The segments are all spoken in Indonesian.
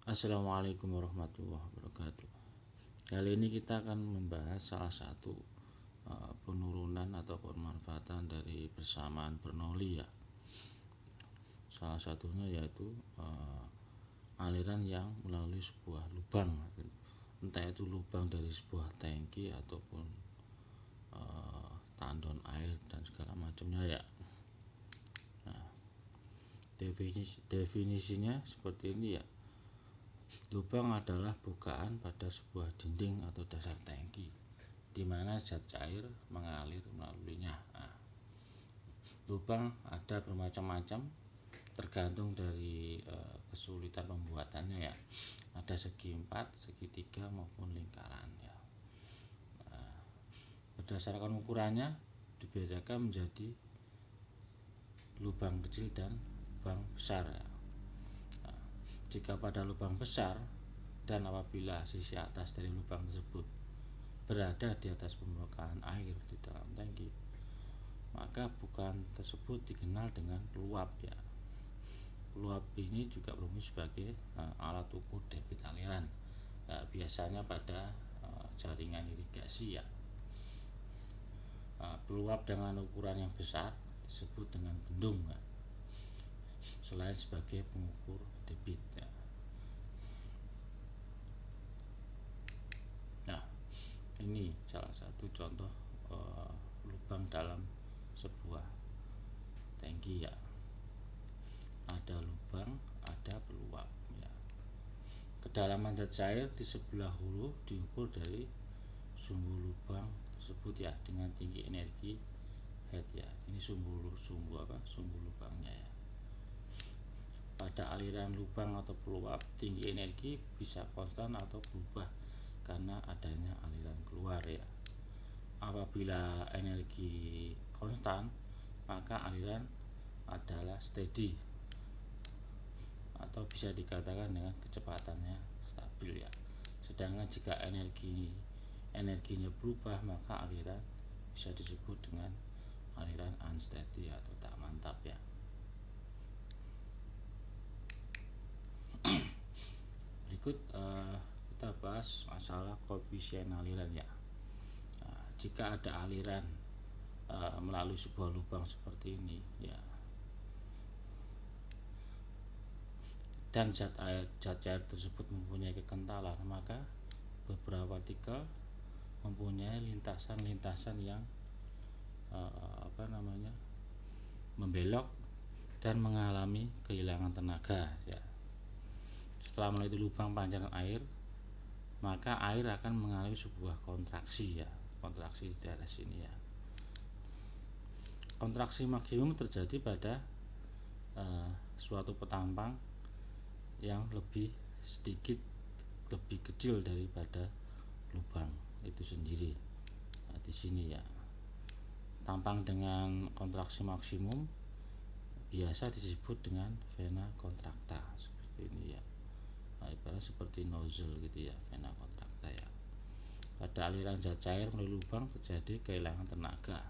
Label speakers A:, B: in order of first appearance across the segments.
A: Assalamualaikum warahmatullahi wabarakatuh. Kali ini kita akan membahas salah satu penurunan atau pemanfaatan dari persamaan Bernoulli ya. Salah satunya yaitu aliran yang melalui sebuah lubang, entah itu lubang dari sebuah tangki ataupun tandon air dan segala macamnya ya. Nah, definisinya seperti ini ya. Lubang adalah bukaan pada sebuah dinding atau dasar tangki di mana zat cair mengalir melaluinya. Nah, lubang ada bermacam-macam tergantung dari kesulitan pembuatannya ya. Ada segi 4, segitiga maupun lingkaran ya. Nah, berdasarkan ukurannya dibedakan menjadi lubang kecil dan lubang besar ya. Jika pada lubang besar dan apabila sisi atas dari lubang tersebut berada di atas permukaan air di dalam tangki, maka bukaan tersebut dikenal dengan peluap ya. Peluap ini juga berfungsi sebagai alat ukur debit aliran ya, biasanya pada jaringan irigasi ya. Peluap dengan ukuran yang besar disebut dengan bendung ya, selain sebagai pengukur debit ya. Nah, ini salah satu contoh lubang dalam sebuah tangki ya. Ada lubang, ada peluap ya. Kedalaman zat cair di sebelah hulu diukur dari sumbu lubang tersebut ya dengan tinggi energi head ya. Ini sumbu lubangnya ya. Pada aliran lubang atau peluap, tinggi energi bisa konstan atau berubah karena adanya aliran keluar ya. Apabila energi konstan, maka aliran adalah steady atau bisa dikatakan dengan kecepatannya stabil ya. Sedangkan jika energinya berubah, maka aliran bisa disebut dengan aliran unsteady atau tak mantap ya. Berikut kita bahas masalah koefisien aliran ya. Nah, jika ada aliran melalui sebuah lubang seperti ini ya, dan zat cair tersebut mempunyai kekentalan, maka beberapa partikel mempunyai lintasan-lintasan yang membelok dan mengalami kehilangan tenaga ya. Setelah melalui lubang pancaran air, maka air akan mengalami sebuah kontraksi ya, kontraksi di daerah sini ya. Kontraksi maksimum terjadi pada suatu petampang yang lebih kecil daripada lubang itu sendiri. Nah, di sini ya, tampang dengan kontraksi maksimum biasa disebut dengan vena contracta seperti ini ya. Nah, ibaratnya seperti nozzle gitu ya, vena contracta ya. Pada aliran zat cair melalui lubang terjadi kehilangan tenaga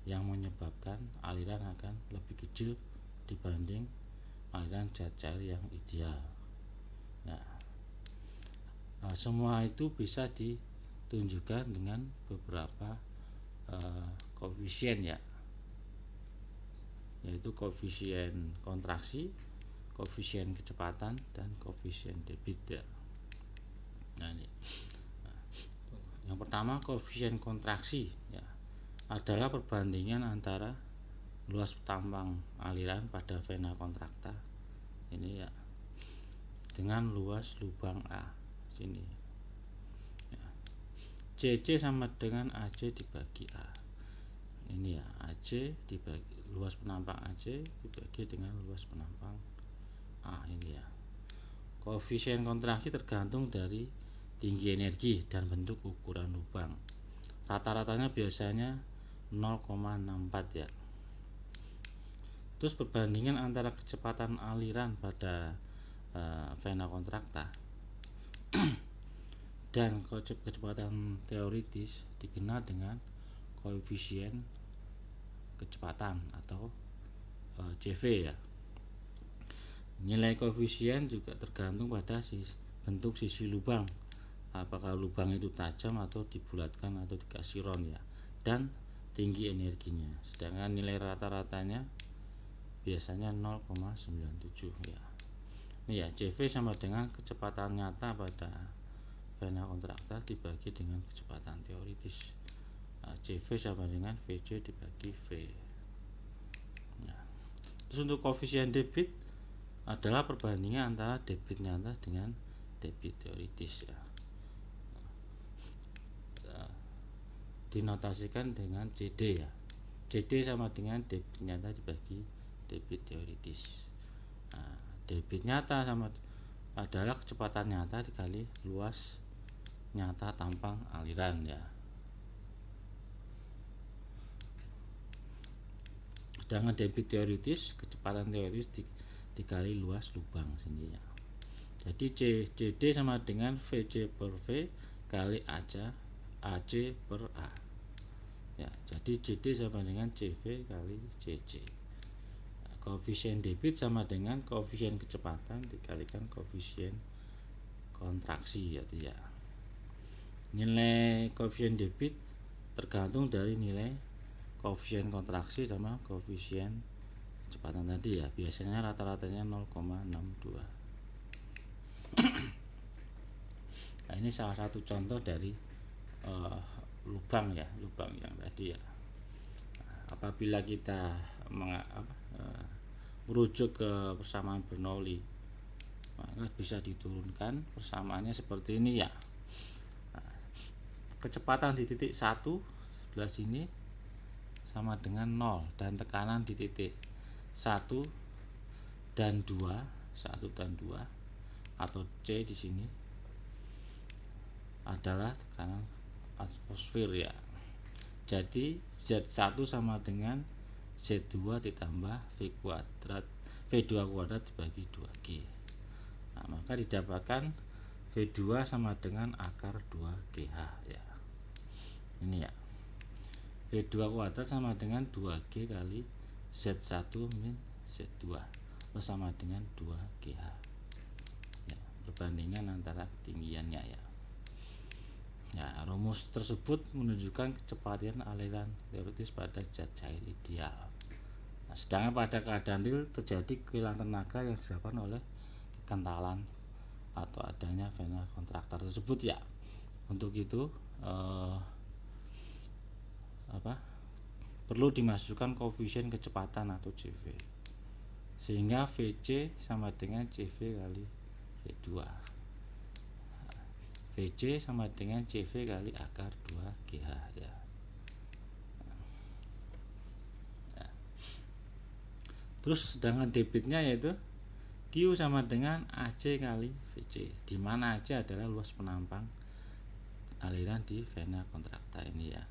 A: yang menyebabkan aliran akan lebih kecil dibanding aliran zat cair yang ideal. Nah, semua itu bisa ditunjukkan dengan beberapa koefisien ya, yaitu koefisien kontraksi, koefisien kecepatan, dan koefisien debit ya. Nah, ini. Yang pertama, koefisien kontraksi ya, adalah perbandingan antara luas tampang aliran pada vena contracta ini ya dengan luas lubang A sini ya. CC sama dengan AC dibagi A. Ini ya, AC dibagi luas penampang AC dibagi dengan luas penampang A ini ya. Koefisien kontraksi tergantung dari tinggi energi dan bentuk ukuran lubang. Rata-ratanya biasanya 0,64 ya. Terus perbandingan antara kecepatan aliran pada vena contracta dan kecepatan teoritis dikenal dengan koefisien kecepatan atau CV ya. Nilai koefisien juga tergantung pada bentuk sisi lubang, apakah lubang itu tajam atau dibulatkan atau dikasih ron ya, dan tinggi energinya. Sedangkan nilai rata-ratanya biasanya 0,97 ya. Ini ya, CV sama dengan kecepatan nyata pada vena kontrakta dibagi dengan kecepatan teoritis. Nah, CV sama dengan VC dibagi V. Nah, terus untuk koefisien debit adalah perbandingan antara debit nyata dengan debit teoritis ya. Dinotasikan dengan CD ya. CD sama dengan debit nyata dibagi debit teoritis. Nah, debit nyata sama adalah kecepatan nyata dikali luas nyata tampang aliran ya. Sedangkan debit teoritis kecepatan teoritis dikali luas lubang sini ya. Jadi CD sama dengan VC per V kali AC per A ya. Jadi CD sama dengan CV kali CC. Nah, koefisien debit sama dengan koefisien kecepatan dikalikan koefisien kontraksi ya. Nilai koefisien debit tergantung dari nilai koefisien kontraksi sama koefisien kecepatan tadi ya. Biasanya rata-ratanya 0,62. Nah, ini salah satu contoh dari lubang ya, lubang yang tadi ya. Apabila kita merujuk ke persamaan Bernoulli, maka bisa diturunkan persamaannya seperti ini ya. Nah, kecepatan di titik 1 sebelah sini sama dengan 0 dan tekanan di titik 1 dan 2 atau C di sini adalah tekanan atmosfer ya. Jadi Z1 sama dengan Z2 ditambah V2 kuadrat dibagi 2G. Nah, maka didapatkan V2 sama dengan akar 2GH ya. Ini ya. V2 kuadrat sama dengan 2G kali Z1 min Z2 sama dengan 2GH ya, perbandingan antara ketinggiannya ya. Ya, rumus tersebut menunjukkan kecepatan aliran teoritis pada zat cair ideal. Nah, sedangkan pada keadaan real terjadi kehilangan tenaga yang disebabkan oleh kekentalan atau adanya vena kontraktor tersebut ya. Untuk itu perlu dimasukkan koefisien kecepatan atau CV, sehingga VC sama dengan CV kali V2. VC sama dengan CV kali akar 2GH ya. Nah, terus sedangkan debitnya yaitu Q sama dengan AC kali VC, di mana AC adalah luas penampang aliran di vena kontrakta ini ya.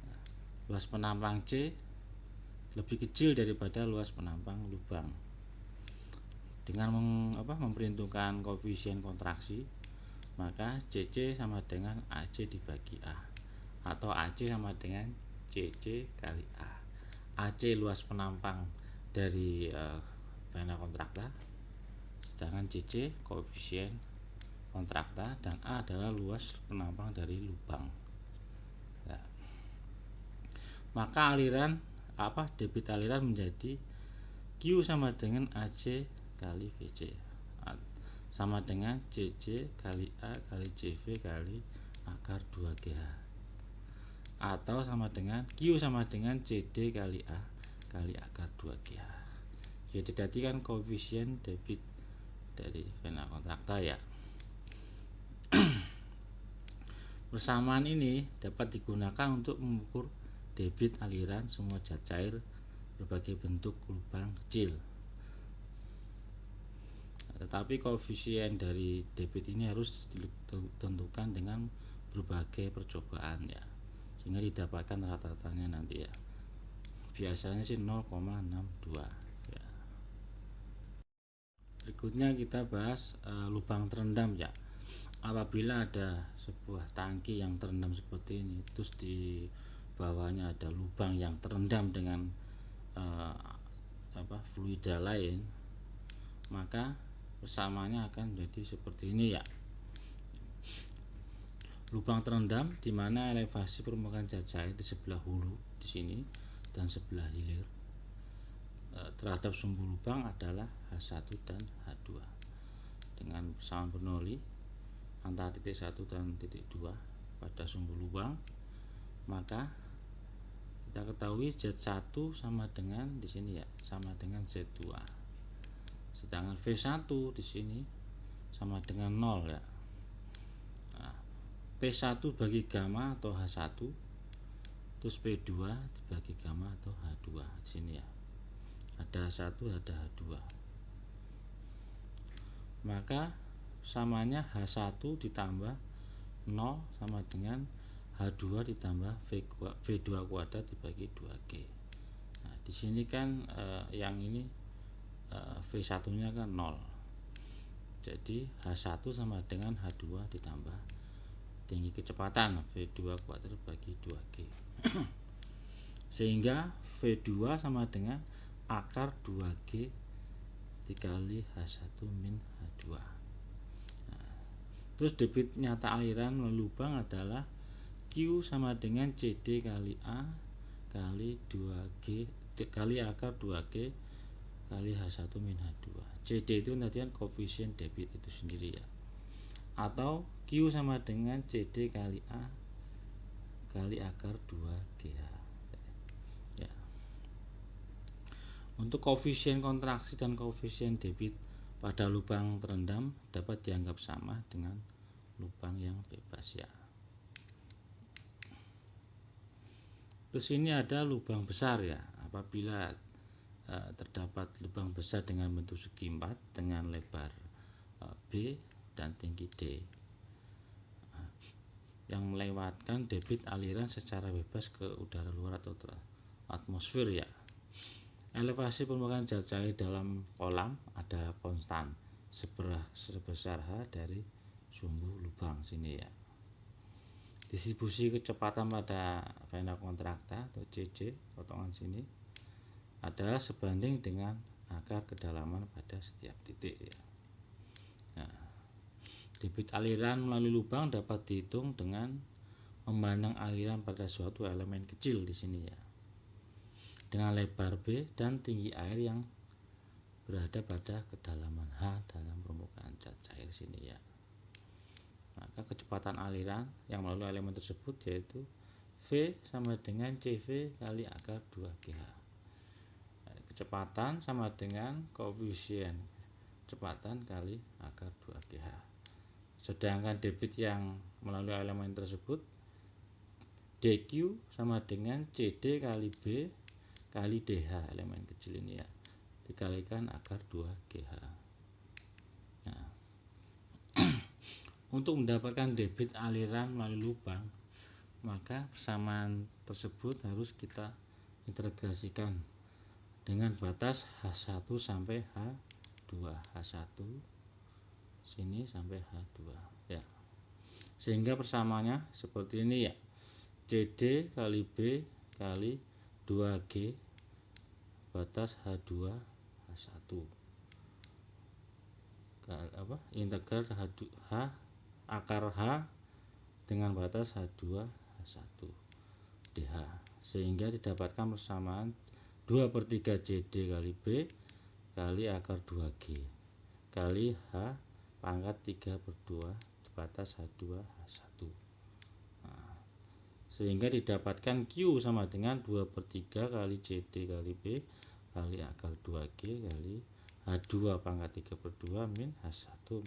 A: Nah, luas penampang C lebih kecil daripada luas penampang lubang. Dengan memperhitungkan koefisien kontraksi, maka CC sama dengan AC dibagi A, atau AC sama dengan CC kali A. AC luas penampang dari vena kontrakta, sedangkan CC koefisien kontrakta, dan A adalah luas penampang dari lubang ya. Maka debit aliran menjadi Q sama dengan AC kali VC sama dengan CC kali A kali CV kali akar 2GH, atau sama dengan Q sama dengan CD kali A kali akar 2GH. Jadi tadi kan koefisien debit dari vena kontrakta ya. Persamaan ini dapat digunakan untuk mengukur debit aliran semua zat cair berbagai bentuk lubang kecil. Tetapi koefisien dari debit ini harus ditentukan dengan berbagai percobaan ya, sehingga didapatkan rata-ratanya nanti ya. Biasanya sih 0,62 ya. Berikutnya kita bahas lubang terendam ya. Apabila ada sebuah tangki yang terendam seperti ini, terus di bawahnya ada lubang yang terendam dengan fluida lain, maka persamaannya akan menjadi seperti ini ya. Lubang terendam di mana elevasi permukaan zat cair di sebelah hulu di sini dan sebelah hilir terhadap sumbu lubang adalah H1 dan H2 dengan persamaan Bernoulli antara titik 1 dan titik 2 pada sumbu lubang, maka kita ketahui Z1 sama dengan di sini ya, sama dengan Z2. Sedangkan V1 di sini sama dengan 0 ya. Nah, P1 bagi gamma atau H1, terus P2 dibagi gamma atau H2 di sini ya. Ada H1, ada H2. Maka samanya H1 ditambah 0 sama dengan H2 ditambah V2 kuadrat dibagi 2G. Nah, di sini kan yang ini V1-nya kan 0. Jadi H1 sama dengan H2 ditambah tinggi kecepatan V2 kuadrat bagi 2G. Sehingga V2 sama dengan akar 2G dikali H1 min H2. Nah, terus debit nyata aliran melalui lubang adalah Q sama dengan CD kali A kali 2G kali akar 2G kali H1 min H2. CD itu nanti kan koefisien debit itu sendiri ya. Atau Q sama dengan CD kali A kali akar 2GH. Ya. Untuk koefisien kontraksi dan koefisien debit pada lubang terendam dapat dianggap sama dengan lubang yang bebas ya. Terus ini ada lubang besar ya. Apabila terdapat lubang besar dengan bentuk segi 4 dengan lebar B dan tinggi D yang melewatkan debit aliran secara bebas ke udara luar atau atmosfer ya. Elevasi permukaan zat cair dalam kolam adalah konstan sebesar H dari sumbu lubang sini ya. Distribusi kecepatan pada vena kontrakta atau CC potongan sini adalah sebanding dengan akar kedalaman pada setiap titik ya. Nah, debit aliran melalui lubang dapat dihitung dengan memandang aliran pada suatu elemen kecil di sini ya, dengan lebar B dan tinggi air yang berada pada kedalaman H dalam permukaan zat cair sini ya. Maka kecepatan aliran yang melalui elemen tersebut yaitu V sama dengan CV kali akar 2GH. Kecepatan sama dengan koefisien kecepatan kali akar 2GH. Sedangkan debit yang melalui elemen tersebut DQ sama dengan CD kali B kali DH elemen kecil ini ya, dikalikan akar 2GH. Nah, untuk mendapatkan debit aliran melalui lubang, maka persamaan tersebut harus kita integrasikan dengan batas H1 sampai H2, H1 sini sampai H2 ya. Sehingga persamaannya seperti ini ya. CD kali B kali 2G batas H2 H1 integral H akar H dengan batas H2 H1 DH, sehingga didapatkan persamaan 2/3 CD kali B kali akar 2G kali H pangkat 3/2 batas H2 H1. Nah, sehingga didapatkan Q sama dengan 2/3 kali CD kali B kali akar 2G kali H2 pangkat 3/2 min H1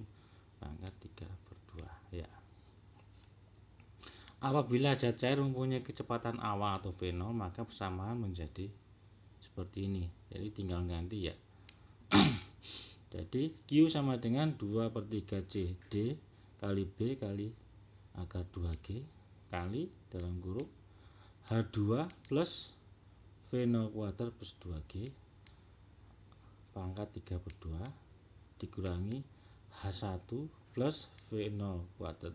A: pangkat 3/2 ya. Apabila zat cair mempunyai kecepatan awal atau V0, maka persamaan menjadi seperti ini. Jadi tinggal ganti ya. Jadi Q sama dengan 2/3 CD kali B kali akar 2G kali dalam kurung H2 plus V0 kuadrat plus 2G pangkat 3/2 dikurangi H1 plus V0 kuadrat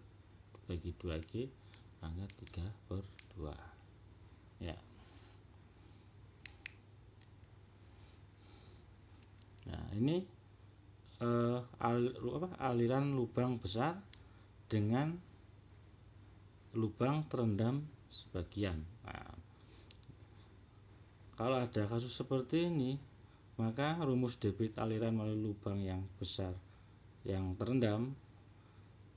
A: bagi 2G pangkat 3/2 ya. Nah, ini aliran lubang besar dengan lubang terendam sebagian. Nah, kalau ada kasus seperti ini, maka rumus debit aliran melalui lubang yang besar yang terendam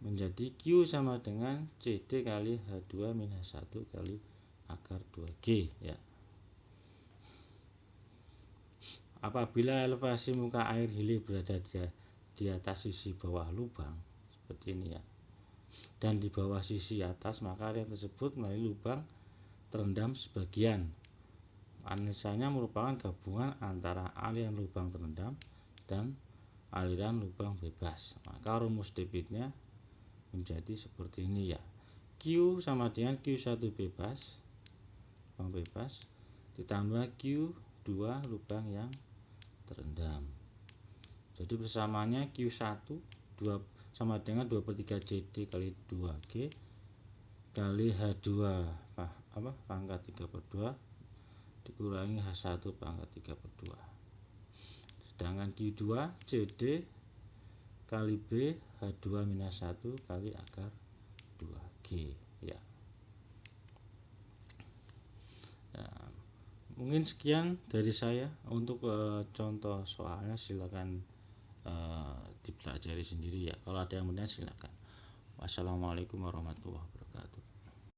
A: menjadi Q sama dengan CD kali H2 minus 1 kali akar 2G ya. Apabila elevasi muka air hilir berada di atas sisi bawah lubang seperti ini ya, dan di bawah sisi atas, maka area tersebut melalui lubang terendam sebagian. Analisanya merupakan gabungan antara aliran lubang terendam dan aliran lubang bebas. Maka rumus debitnya menjadi seperti ini ya. Q sama dengan Q1 bebas, lubang bebas, ditambah Q2 lubang yang terendam. Jadi persamaannya Q1 sama dengan 2/3 CD kali 2G kali H2 pangkat 3/2 dikurangi H1 pangkat 3/2. Sedangkan Q2 CD kali B H2 minus 1 kali akar 2G ya. Mungkin sekian dari saya. Untuk contoh soalnya silakan dipelajari sendiri ya. Kalau ada yang bertanya silakan. Wassalamualaikum warahmatullahi wabarakatuh.